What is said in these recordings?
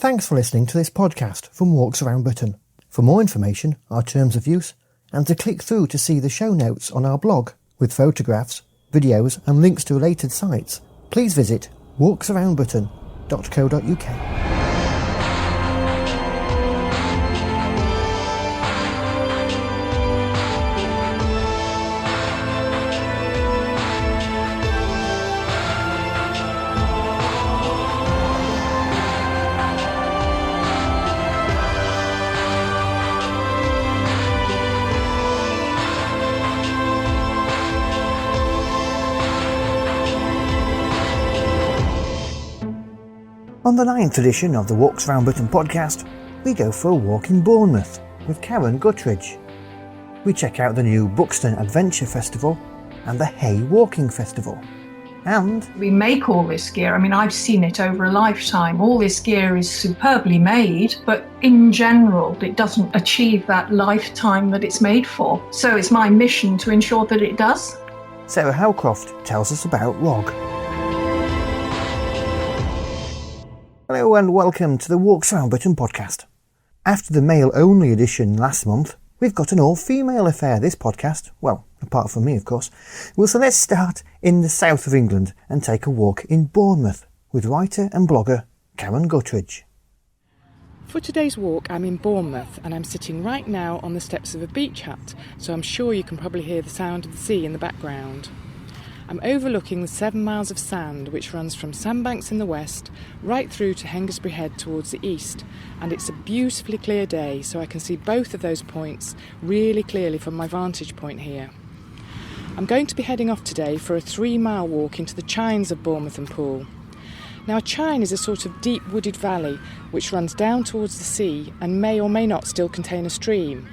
Thanks for listening to this podcast from Walks Around Britain. For more information, our terms of use, and to click through to see the show notes on our blog with photographs, videos and links to related sites, please visit walksaroundbritain.co.uk. On the 9th edition of the Walks Around Britain podcast, we go for a walk in Bournemouth with Karen Guttridge. We check out the new Buxton Adventure Festival and the Hay Walking Festival. And we make all this gear. I mean, I've seen it over a lifetime. All this gear is superbly made, but in general, it doesn't achieve that lifetime that it's made for. So it's my mission to ensure that it does. Sarah Howcroft tells us about ROG. Hello and welcome to the Walks Around Britain podcast. After the male-only edition last month, we've got an all-female affair this podcast, well, apart from me of course. Well, so let's start in the south of England and take a walk in Bournemouth with writer and blogger Karen Guttridge. For today's walk I'm in Bournemouth and I'm sitting right now on the steps of a beach hut, so I'm sure you can probably hear the sound of the sea in the background. I'm overlooking the 7 miles of sand which runs from Sandbanks in the west right through to Hengistbury Head towards the east, and it's a beautifully clear day, so I can see both of those points really clearly from my vantage point here. I'm going to be heading off today for a 3-mile walk into the Chines of Bournemouth and Poole. Now, a chine is a sort of deep wooded valley which runs down towards the sea and may or may not still contain a stream.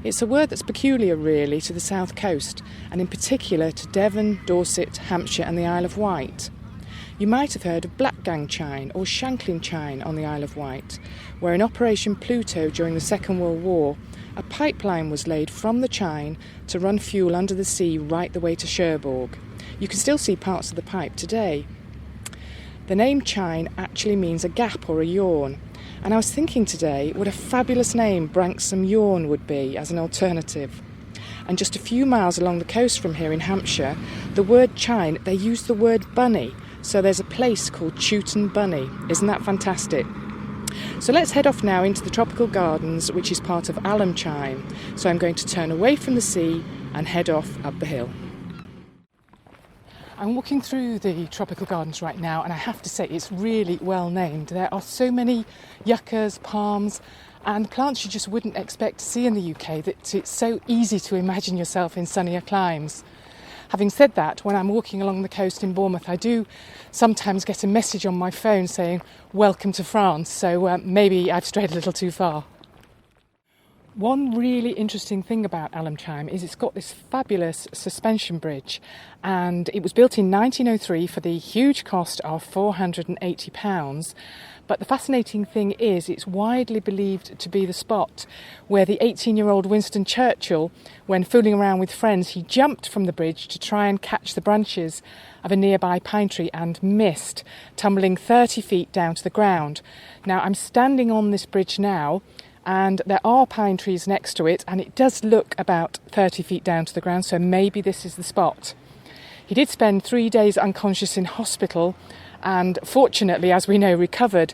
It's a word that's peculiar really to the south coast, and in particular to Devon, Dorset, Hampshire and the Isle of Wight. You might have heard of Blackgang chine or Shanklin chine on the Isle of Wight, where in Operation Pluto during the Second World War, a pipeline was laid from the chine to run fuel under the sea right the way to Cherbourg. You can still see parts of the pipe today. The name chine actually means a gap or a yawn, and I was thinking today what a fabulous name Branksome Yawn would be as an alternative. And just a few miles along the coast from here in Hampshire, the word chine, they use the word bunny, so there's a place called Chewton Bunny. Isn't that fantastic? So let's head off now into the tropical gardens, which is part of Alum Chine. So I'm going to turn away from the sea and head off up the hill. I'm walking through the tropical gardens right now, and I have to say it's really well named. There are so many yuccas, palms and plants you just wouldn't expect to see in the UK that it's so easy to imagine yourself in sunnier climes. Having said that, when I'm walking along the coast in Bournemouth, I do sometimes get a message on my phone saying, "Welcome to France," so maybe I've strayed a little too far. One really interesting thing about Alum Chine is it's got this fabulous suspension bridge, and it was built in 1903 for the huge cost of £480. But the fascinating thing is it's widely believed to be the spot where the 18-year-old Winston Churchill, when fooling around with friends, he jumped from the bridge to try and catch the branches of a nearby pine tree and missed, tumbling 30 feet down to the ground. Now, I'm standing on this bridge now, and there are pine trees next to it, and it does look about 30 feet down to the ground, so maybe this is the spot. He did spend 3 days unconscious in hospital and fortunately, as we know, recovered,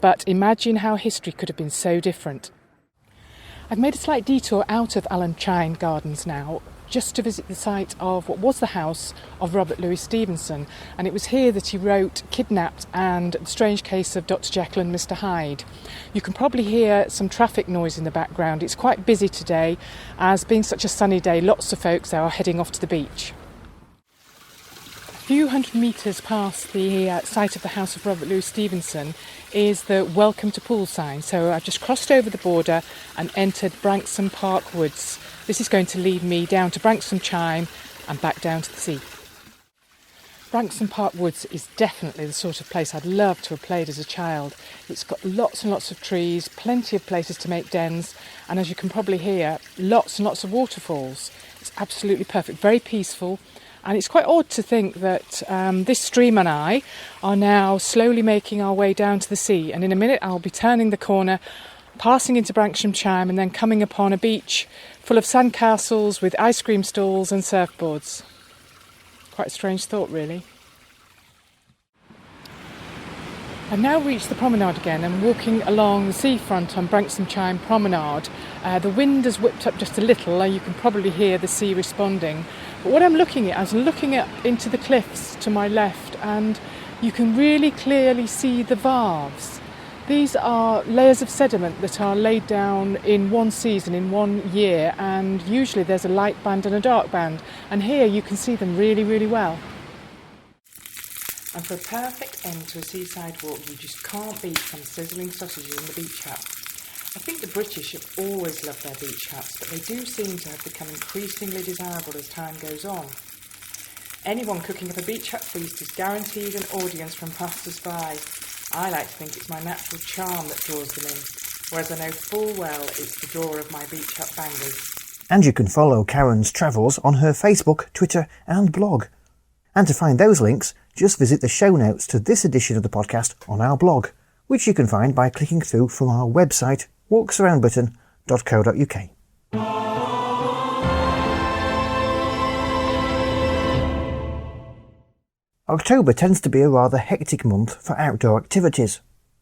but imagine how history could have been so different. I've made a slight detour out of Alum Chine Gardens now, just to visit the site of what was the house of Robert Louis Stevenson, and it was here that he wrote Kidnapped and The Strange Case of Dr. Jekyll and Mr. Hyde. You can probably hear some traffic noise in the background. It's quite busy today, as being such a sunny day, lots of folks are heading off to the beach. A few hundred metres past the site of the house of Robert Louis Stevenson is the Welcome to Poole sign. So I've just crossed over the border and entered Branksome Park Woods. This is going to lead me down to Branksome Chine and back down to the sea. Branksome Park Woods is definitely the sort of place I'd love to have played as a child. It's got lots and lots of trees, plenty of places to make dens, and as you can probably hear, lots and lots of waterfalls. It's absolutely perfect, very peaceful, And it's quite odd to think that this stream and I are now slowly making our way down to the sea. And in a minute, I'll be turning the corner, passing into Branksome Chime, and then coming upon a beach full of sandcastles with ice cream stalls and surfboards. Quite a strange thought, really. I've now reached the promenade again and walking along the seafront on Branksome Chime Promenade. The wind has whipped up just a little, you can probably hear the sea responding. But what I'm looking at, into the cliffs to my left, and you can really clearly see the varves. These are layers of sediment that are laid down in one season, in 1 year, and usually there's a light band and a dark band. And here you can see them really, really well. And for a perfect end to a seaside walk, you just can't beat some sizzling sausages in the beach hut. I think the British have always loved their beach huts, but they do seem to have become increasingly desirable as time goes on. Anyone cooking up a beach hut feast is guaranteed an audience from passers-by. I like to think it's my natural charm that draws them in, whereas I know full well it's the draw of my beach hut bangers. And you can follow Karen's travels on her Facebook, Twitter and blog. And to find those links, just visit the show notes to this edition of the podcast on our blog, which you can find by clicking through from our website, walksaroundbritain.co.uk. October tends to be a rather hectic month for outdoor activities.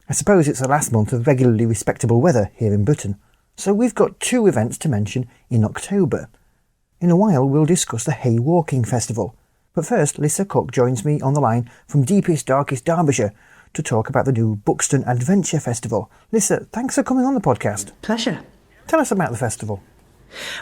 I suppose it's the last month of regularly respectable weather here in Britain, so we've got 2 events to mention in October. In a while we'll discuss the Hay Walking Festival, but first Lisa Cook joins me on the line from deepest, darkest Derbyshire to talk about the new Buxton Adventure Festival. Lisa, thanks for coming on the podcast. Pleasure. Tell us about the festival.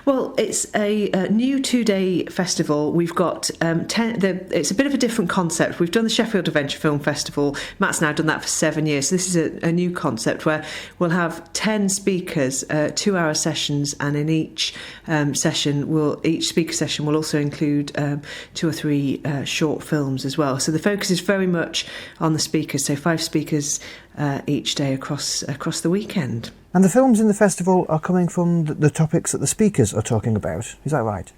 Well, it's a new 2-day festival. We've got it's a bit of a different concept. We've done the Sheffield Adventure Film Festival. Matt's now done that for 7 years. So this is a new concept where we'll have 10 speakers, 2-hour sessions, and in each speaker session will also include 2 or 3 short films as well. So the focus is very much on the speakers. So 5 speakers each day across the weekend. And the films in the festival are coming from the topics that the speakers are talking about. Is that right?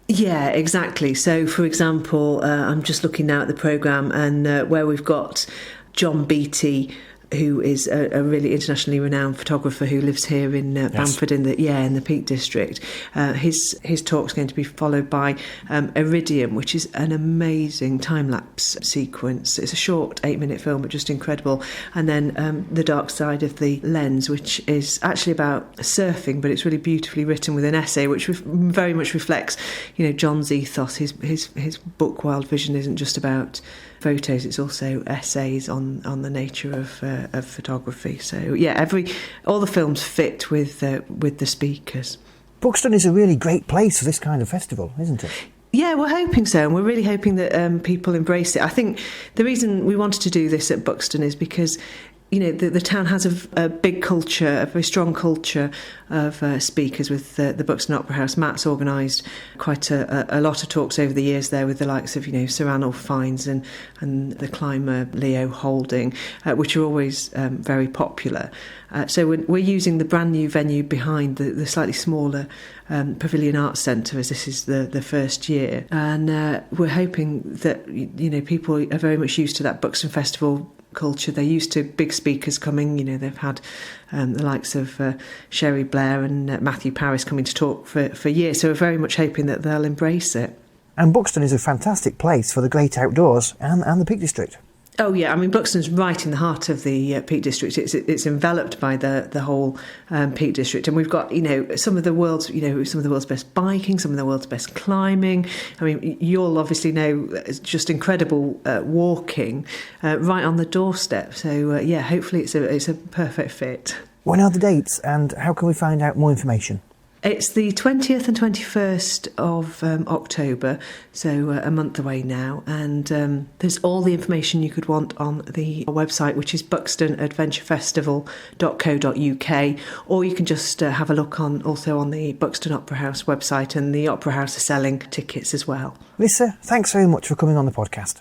Yeah, exactly. So, for example, I'm just looking now at the programme, and where we've got John Beattie, who is a really internationally renowned photographer who lives here in Bamford in the Peak District. His talk's going to be followed by Iridium, which is an amazing time-lapse sequence. It's a short 8-minute film, but just incredible. And then The Dark Side of the Lens, which is actually about surfing, but it's really beautifully written with an essay, which very much reflects, John's ethos. His book Wild Vision isn't just about photos, it's also essays on the nature of photography. So yeah, all the films fit with the speakers. Buxton is a really great place for this kind of festival, isn't it? Yeah, we're hoping so, and we're really hoping that people embrace it. I think the reason we wanted to do this at Buxton is because the town has a big culture, a very strong culture of speakers with the Buxton Opera House. Matt's organised quite a lot of talks over the years there with the likes of, Sir Ranulph Fiennes and the climber Leo Holding, which are always very popular. So we're using the brand new venue behind the slightly smaller Pavilion Arts Centre, as this is the first year. And we're hoping that, people are very much used to that Buxton Festival culture. They're used to big speakers coming. They've had the likes of Sherry Blair and Matthew Parris coming to talk for years. So we're very much hoping that they'll embrace it. And Buxton is a fantastic place for the great outdoors and the Peak District. Oh yeah, I mean Buxton's right in the heart of the Peak District. It's enveloped by the whole Peak District, and we've got some of the world's best biking, some of the world's best climbing. I mean, you'll obviously know just incredible walking right on the doorstep. So yeah, hopefully it's a perfect fit. When are the dates, and how can we find out more information? It's the 20th and 21st of October, so a month away now, and there's all the information you could want on the website, which is buxtonadventurefestival.co.uk, or you can just have a look also on the Buxton Opera House website, and the Opera House are selling tickets as well. Lisa, thanks very much for coming on the podcast.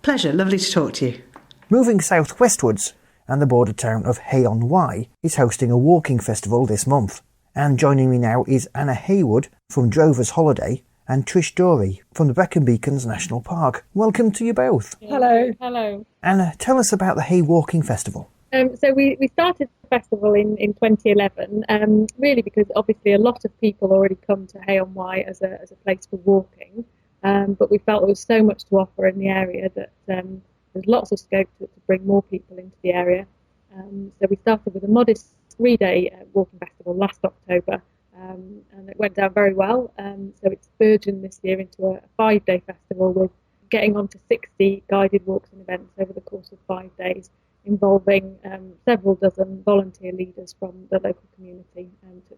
Pleasure, lovely to talk to you. Moving south westwards, and the border town of Hay-on-Wye is hosting a walking festival this month. And joining me now is Anna Haywood from Drover's Holiday and Trish Dorey from the Brecon Beacons National Park. Welcome to you both. Hello. Hello. Anna, tell us about the Hay Walking Festival. So we started the festival in 2011, really because obviously a lot of people already come to Hay on Wye as a place for walking, but we felt there was so much to offer in the area that there's lots of scope to bring more people into the area. So we started with a modest 3-day walking festival last October, and it went down very well. So it's burgeoned this year into a 5-day festival with getting on to 60 guided walks and events over the course of 5 days, involving several dozen volunteer leaders from the local community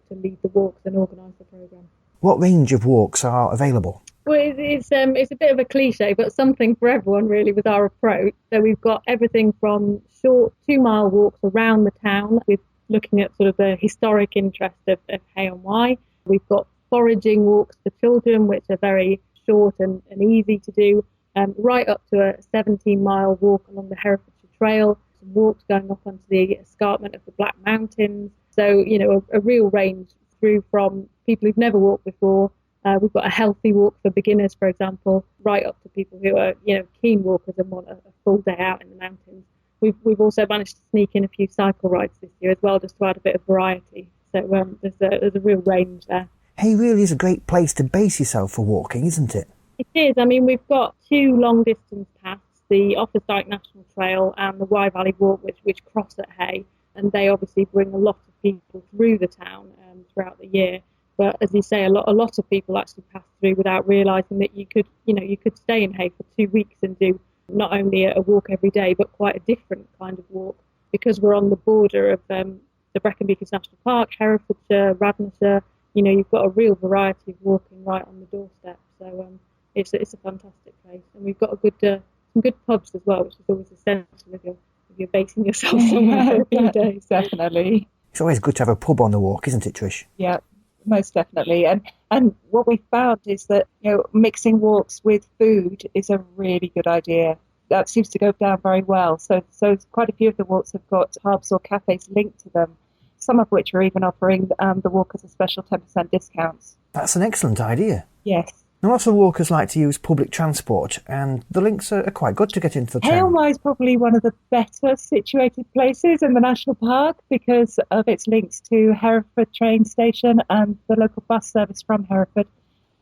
to lead the walks and organise the programme. What range of walks are available? Well, it's a bit of a cliche, but something for everyone really with our approach. So we've got everything from short 2-mile walks around the town, with looking at sort of the historic interest of Hay on Wye. We've got foraging walks for children, which are very short and easy to do, right up to a 17-mile walk along the Herefordshire Trail, some walks going up onto the escarpment of the Black Mountains. So, a real range through from people who've never walked before. We've got a healthy walk for beginners, for example, right up to people who are, keen walkers and want a full day out in the mountains. We've also managed to sneak in a few cycle rides this year as well, just to add a bit of variety. So there's a real range there. Hay really is a great place to base yourself for walking, isn't it? It is. I mean, we've got 2 long-distance paths, the Offa's National Trail and the Wye Valley Walk, which cross at Hay, and they obviously bring a lot of people through the town throughout the year. But as you say, a lot of people actually pass through without realising that you could stay in Hay for 2 weeks and do not only a walk every day, but quite a different kind of walk, because we're on the border of the Brecon Beacons National Park, Herefordshire, Radnorshire. You've got a real variety of walking right on the doorstep. So it's a fantastic place, and we've got some good pubs as well, which is always essential if you're basing yourself somewhere for a few days. Definitely. It's always good to have a pub on the walk, isn't it, Trish? Yeah, most definitely. And what we found is that mixing walks with food is a really good idea. That seems to go down very well. So quite a few of the walks have got pubs or cafes linked to them, some of which are even offering the walkers a special 10% discounts. That's an excellent idea. Yes. Now, lots of walkers like to use public transport, and the links are quite good to get into the town. Hay on Wye is probably one of the better situated places in the national park because of its links to Hereford train station, and the local bus service from Hereford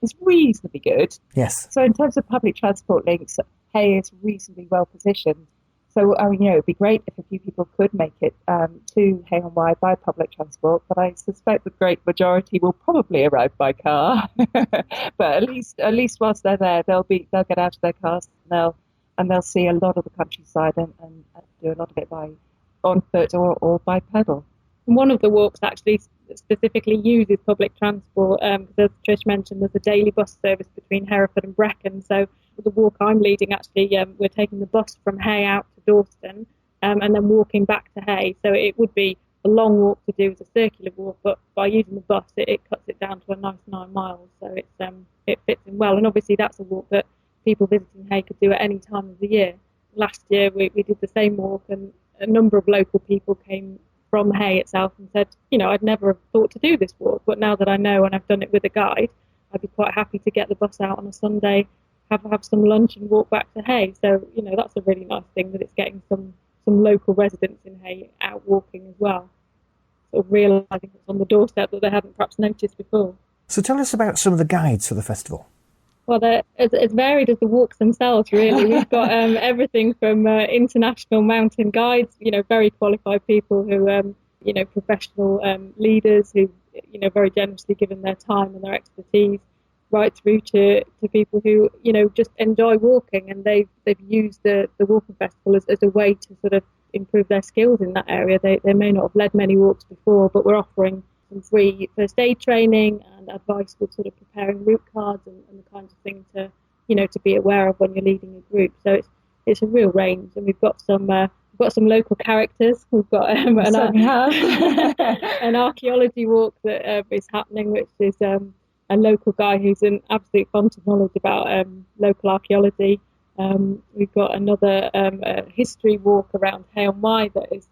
is reasonably good. Yes. So in terms of public transport links, Hay is reasonably well positioned. So, it would be great if a few people could make it to Hay on Wye by public transport, but I suspect the great majority will probably arrive by car. But at least whilst they're there, they'll get out of their cars and they'll see a lot of the countryside and do a lot of it on foot or by pedal. One of the walks actually specifically uses public transport, because as Trish mentioned, there's a daily bus service between Hereford and Brecon. So the walk I'm leading, actually, we're taking the bus from Hay out to Dawston, and then walking back to Hay. So it would be a long walk to do as a circular walk, but by using the bus, it cuts it down to a nice 9 miles. So it fits in well. And obviously that's a walk that people visiting Hay could do at any time of the year. Last year we did the same walk, and a number of local people came from Hay itself and said, I'd never have thought to do this walk, but now that I know and I've done it with a guide, I'd be quite happy to get the bus out on a Sunday, have some lunch and walk back to Hay. So, that's a really nice thing, that it's getting some local residents in Hay out walking as well, sort of realising it's on the doorstep that they hadn't perhaps noticed before. So tell us about some of the guides for the festival. Well, they're as varied as the walks themselves, really. We've got everything from international mountain guides, very qualified people who, professional leaders who, very generously given their time and their expertise, right through to people who, just enjoy walking, and they've used the walking festival as a way to sort of improve their skills in that area. They may not have led many walks before, but we're offering some free first aid training and advice with sort of preparing route cards and the kinds of things to be aware of when you're leading a group. So it's a real range, and we've got some local characters. We've got an archaeology walk that is happening, which is a local guy who's an absolute font of knowledge about local archaeology. We've got another history walk around Hay on Wye that is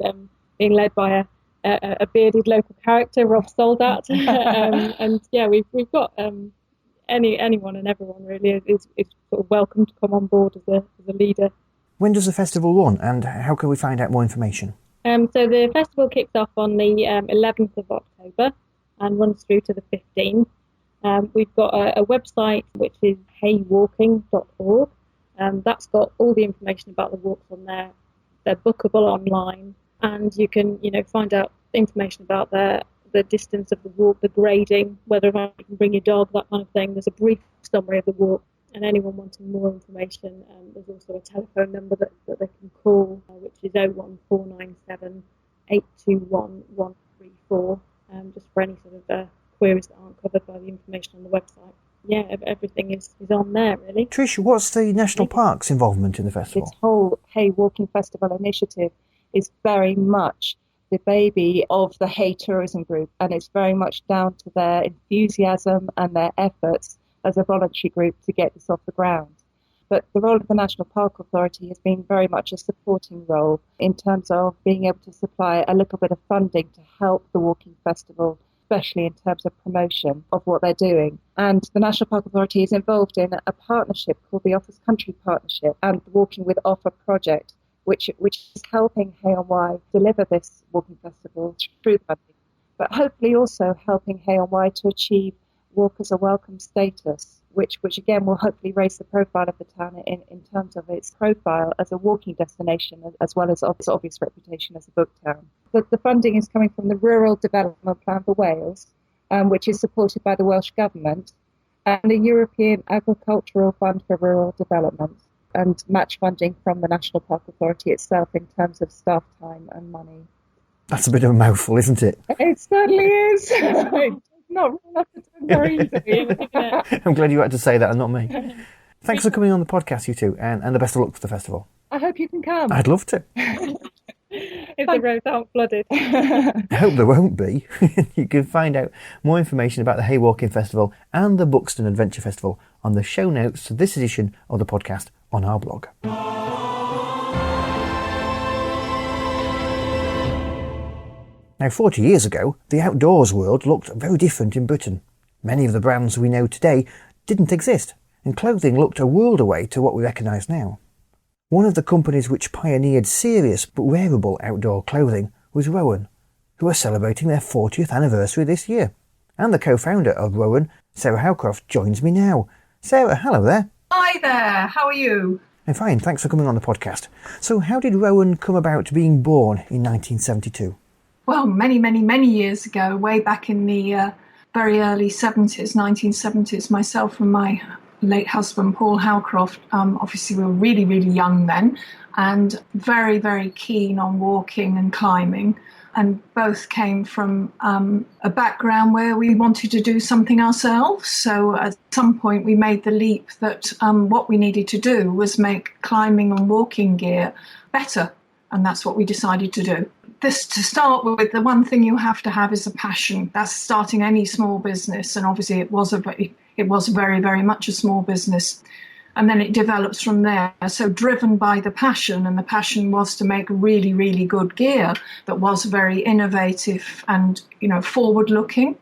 being led by a bearded local character, Rob Soldat. And yeah, we've got anyone and everyone really is sort of welcome to come on board as a leader. When does the festival run, and how can we find out more information? So the festival kicks off on the 11th of October and runs through to the 15th. We've got a website which is heywalking.org. That's got all the information about the walks on there. They're bookable online, and you can find out information about the distance of the walk, the grading, whether or not you can bring your dog, that kind of thing. There's a brief summary of the walk, and anyone wanting more information, there's also a telephone number that they can call, which is 01497 821 134, just for any sort of queries that aren't covered by the information on the website. Yeah, everything is on there, really. Trish, what's the National Park's involvement in the festival? This whole Hay Walking Festival initiative is very much the baby of the Hay Tourism Group, and it's very much down to their enthusiasm and their efforts as a voluntary group to get this off the ground. But the role of the National Park Authority has been very much a supporting role in terms of being able to supply a little bit of funding to help the walking festival, especially in terms of promotion of what they're doing. And the National Park Authority is involved in a partnership called the Office Country Partnership and the Walking with Offer project, which is helping Hay-on-Wye deliver this walking festival through funding, but hopefully also helping Hay-on-Wye to achieve Walk as a Welcome status, which again will hopefully raise the profile of the town in terms of its profile as a walking destination, as well as its obvious reputation as a book town. The funding is coming from the Rural Development Plan for Wales, which is supported by the Welsh Government, and the European Agricultural Fund for Rural Development, and match funding from the National Park Authority itself in terms of staff time and money. That's a bit of a mouthful, isn't it? It certainly is. It's not very easy. I'm glad you had to say that and not me. Thanks for coming on the podcast, you two, and the best of luck for the festival. I hope you can come. I'd love to. If the roads aren't flooded. I hope there won't be. You can find out more information about the Hay Walking Festival and the Buxton Adventure Festival on the show notes to this edition of the podcast on our blog. Now, 40 years ago, the outdoors world looked very different in Britain. Many of the brands we know today didn't exist, and clothing looked a world away to what we recognise now. One of the companies which pioneered serious but wearable outdoor clothing was Rohan, who are celebrating their 40th anniversary this year. And the co-founder of Rohan, Sarah Howcroft, joins me now. Sarah, hello there. Hi there, how are you? I'm fine, thanks for coming on the podcast. So how did Rohan come about being born in 1972? Well, many years ago, way back in the very early 70s, 1970s, myself and my late husband, Paul Howcroft, obviously we were really young then, and very keen on walking and climbing, and both came from a background where we wanted to do something ourselves. So at some point we made the leap that what we needed to do was make climbing and walking gear better, and that's what we decided to do. This, to start with, the one thing you have to have is a passion. That's starting any small business, and obviously it was very much a small business, and then it develops from there. So driven by the passion, and the passion was to make really good gear that was very innovative and forward looking,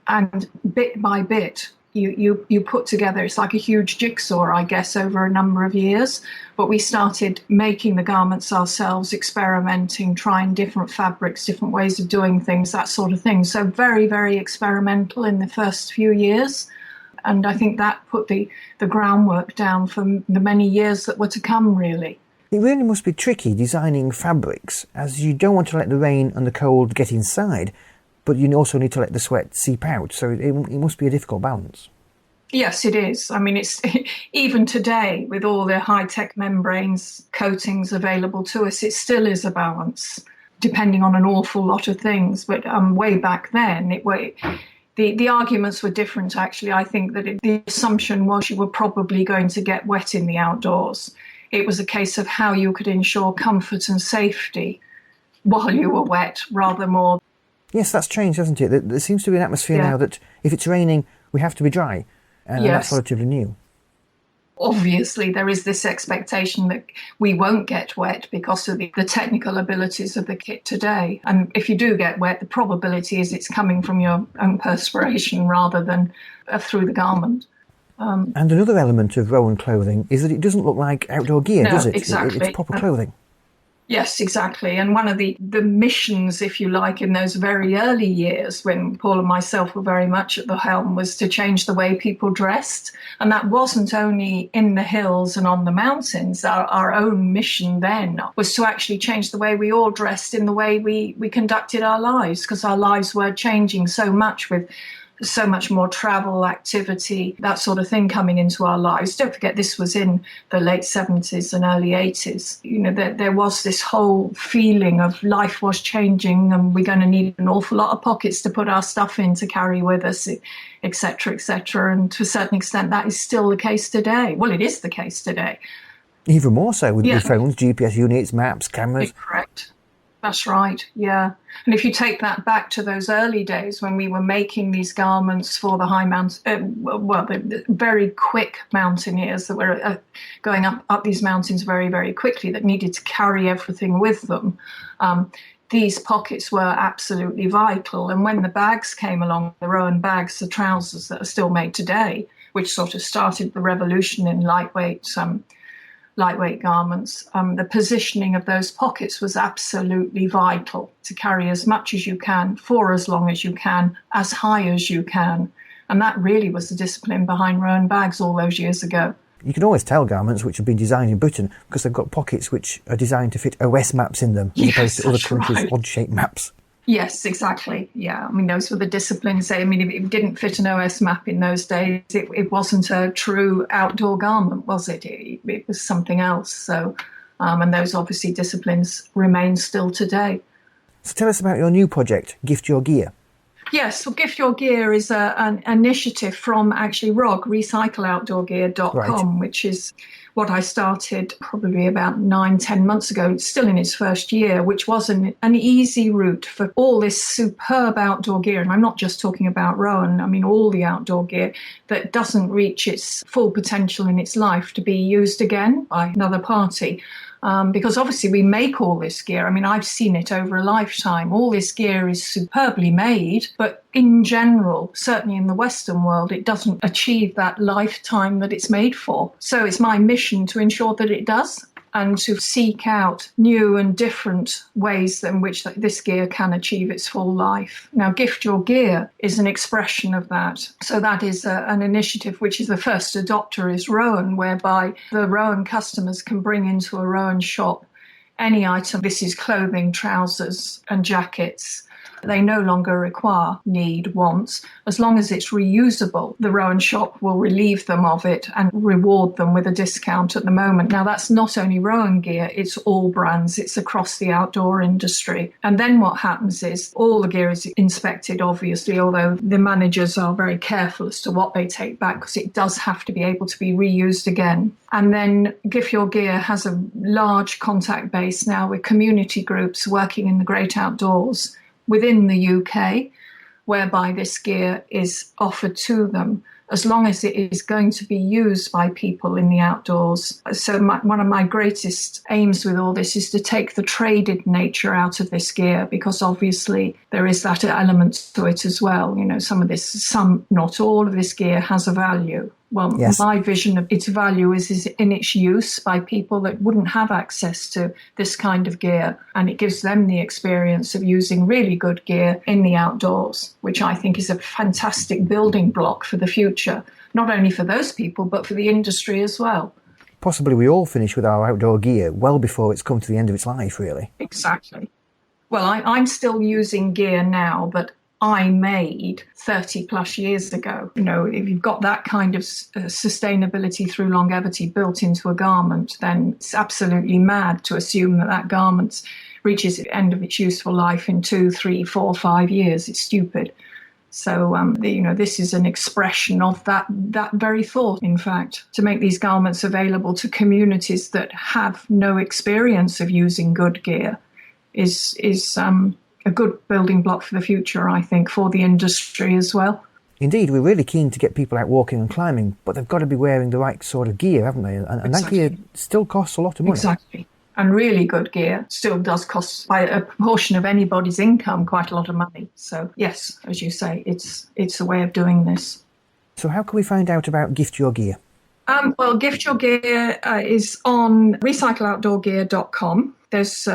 and bit by bit you put together, it's like a huge jigsaw, I guess, over a number of years. But we started making the garments ourselves, experimenting, trying different fabrics, different ways of doing things, that sort of thing. So very experimental in the first few years. And I think that put the groundwork down for the many years that were to come, really. It really must be tricky designing fabrics, as you don't want to let the rain and the cold get inside, but you also need to let the sweat seep out, so it must be a difficult balance. Yes, it is. I mean, it's even today, with all the high-tech membranes, coatings available to us, it still is a balance, depending on an awful lot of things. But way back then, the arguments were different, actually. I think that the assumption was you were probably going to get wet in the outdoors. It was a case of how you could ensure comfort and safety while you were wet, rather more. Yes, that's changed, hasn't it? There seems to be an atmosphere now that if it's raining, we have to be dry. And that's relatively new. Obviously, there is this expectation that we won't get wet because of the technical abilities of the kit today. And if you do get wet, the probability is it's coming from your own perspiration rather than through the garment. And another element of Rowan clothing is that it doesn't look like outdoor gear, does it? Exactly. It's proper clothing. Yes, exactly. And one of the missions, if you like, in those very early years when Paul and myself were very much at the helm was to change the way people dressed. And that wasn't only in the hills and on the mountains. Our own mission then was to actually change the way we all dressed in the way we conducted our lives, because our lives were changing so much with so much more travel, activity, that sort of thing coming into our lives. Don't forget, this was in the late 70s and early 80s. You know, there was this whole feeling of life was changing and we're going to need an awful lot of pockets to put our stuff in to carry with us, etc., etc. And to a certain extent, that is still the case today. Well, it is the case today. Even more so with phones, GPS units, maps, cameras. Correct. That's right, yeah. And if you take that back to those early days when we were making these garments for the high mountain, the very quick mountaineers that were going up these mountains very, very quickly, that needed to carry everything with them, these pockets were absolutely vital. And when the bags came along, the Rowan bags, the trousers that are still made today, which sort of started the revolution in lightweight garments, the positioning of those pockets was absolutely vital to carry as much as you can, for as long as you can, as high as you can. And that really was the discipline behind Rowan bags all those years ago. You can always tell garments which have been designed in Britain because they've got pockets which are designed to fit OS maps in them, as opposed to other countries' odd-shaped maps. Yes, exactly. Yeah, I mean, those were the disciplines. I mean, if it didn't fit an OS map in those days, it wasn't a true outdoor garment, was it? It was something else. So, and those obviously disciplines remain still today. So tell us about your new project, Gift Your Gear. Yes, well, Gift Your Gear is an initiative from actually ROG, recycleoutdoorgear.com, which is what I started probably about 9-10 months ago. It's still in its first year, which was an easy route for all this superb outdoor gear. And I'm not just talking about Rowan, I mean all the outdoor gear that doesn't reach its full potential in its life to be used again by another party. Because obviously we make all this gear. I mean, I've seen it over a lifetime. All this gear is superbly made, but in general, certainly in the Western world, it doesn't achieve that lifetime that it's made for. So it's my mission to ensure that it does, and to seek out new and different ways in which this gear can achieve its full life. Now, Gift Your Gear is an expression of that. So that is an initiative which is the first adopter is Rowan, whereby the Rowan customers can bring into a Rowan shop any item. This is clothing, trousers and jackets. They no longer want. As long as it's reusable, the Rowan shop will relieve them of it and reward them with a discount at the moment. Now, that's not only Rowan gear, it's all brands. It's across the outdoor industry. And then what happens is all the gear is inspected, obviously, although the managers are very careful as to what they take back, because it does have to be able to be reused again. And then Gift Your Gear has a large contact base now with community groups working in the great outdoors within the UK, whereby this gear is offered to them as long as it is going to be used by people in the outdoors. So one of my greatest aims with all this is to take the traded nature out of this gear, because obviously there is that element to it as well. You know, not all of this gear has a value. Well, yes. My vision of its value is in its use by people that wouldn't have access to this kind of gear. And it gives them the experience of using really good gear in the outdoors, which I think is a fantastic building block for the future, not only for those people, but for the industry as well. Possibly we all finish with our outdoor gear well before it's come to the end of its life, really. Exactly. Well, I'm still using gear now, but I made 30 plus years ago. You know, if you've got that kind of sustainability through longevity built into a garment, then it's absolutely mad to assume that garment reaches the end of its useful life in 2, 3, 4, 5 years. It's stupid. So, this is an expression of that very thought, in fact, to make these garments available to communities that have no experience of using good gear is a good building block for the future, I think, for the industry as well. Indeed, we're really keen to get people out walking and climbing, but they've got to be wearing the right sort of gear, haven't they? And exactly. That gear still costs a lot of money. Exactly. And really good gear still does cost, by a proportion of anybody's income, quite a lot of money. So, yes, as you say, it's a way of doing this. So how can we find out about Gift Your Gear? Well, Gift Your Gear is on recycleoutdoorgear.com. There's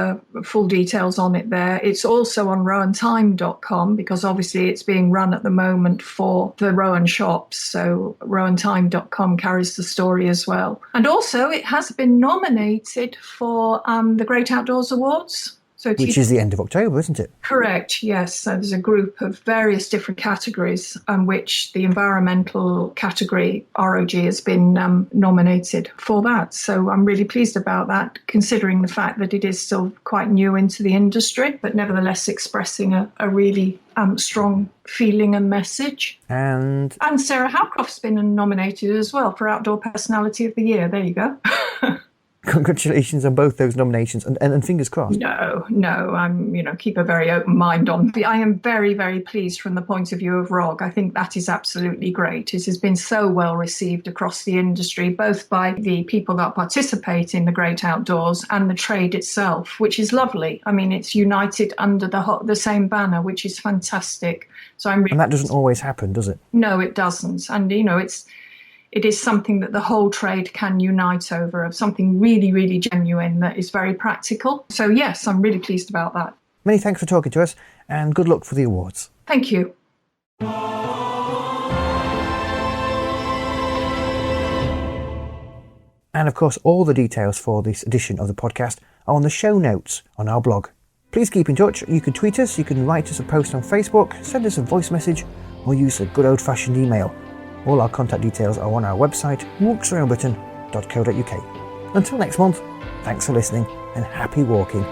full details on it there. It's also on rowantime.com because obviously it's being run at the moment for the Rohan shops. So rowantime.com carries the story as well. And also it has been nominated for the Great Outdoors Awards. So Which is the end of October, isn't it? Correct, yes. So there's a group of various different categories which the environmental category, ROG, has been nominated for that. So I'm really pleased about that, considering the fact that it is still quite new into the industry, but nevertheless expressing a really strong feeling and message. And Sarah Howcroft's been nominated as well for Outdoor Personality of the Year. There you go. congratulations on both those nominations, and fingers crossed. No, I'm, keep a very open mind on. I am very, very pleased from the point of view of ROG. I think that is absolutely great. It has been so well received across the industry, both by the people that participate in the great outdoors and the trade itself, which is lovely. I mean, it's united under the same banner, which is fantastic. So I'm really... And that doesn't always happen, does it? No, it doesn't. And, it is something that the whole trade can unite over, of something really, really genuine that is very practical. So, yes, I'm really pleased about that. Many thanks for talking to us, and good luck for the awards. Thank you. And, of course, all the details for this edition of the podcast are on the show notes on our blog. Please keep in touch. You can tweet us, you can write us a post on Facebook, send us a voice message, or use a good old-fashioned email. All our contact details are on our website, walksaroundbritain.co.uk. Until next month, thanks for listening and happy walking.